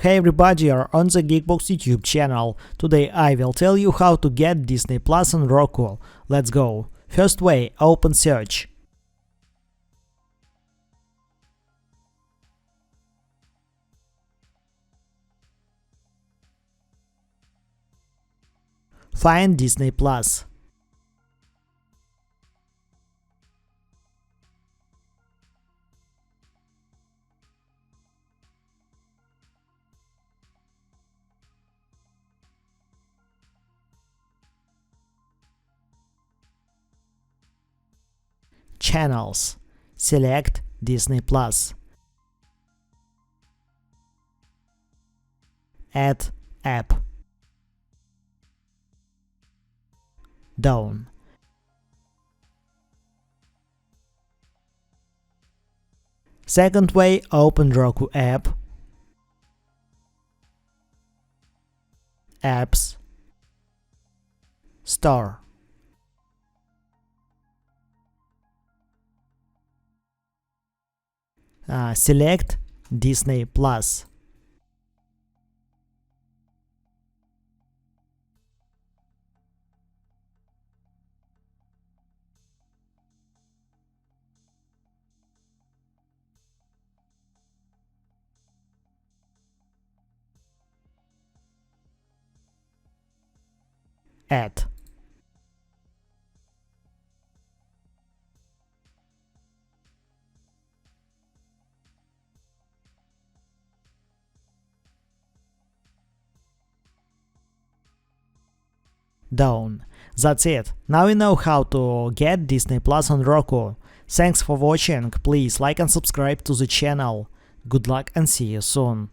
Hey everybody, you're on the GeekBox YouTube channel. Today I will tell you how to get Disney Plus on Roku. Let's go. First way, open search. Find Disney Plus. Channels. Select Disney Plus. Add app. Down. Second way, open Roku app. Apps. Store. Select Disney Plus. Add. Down. That's it. Now you know how to get Disney Plus on Roku. Thanks for watching. Please like and subscribe to the channel. Good luck and see you soon.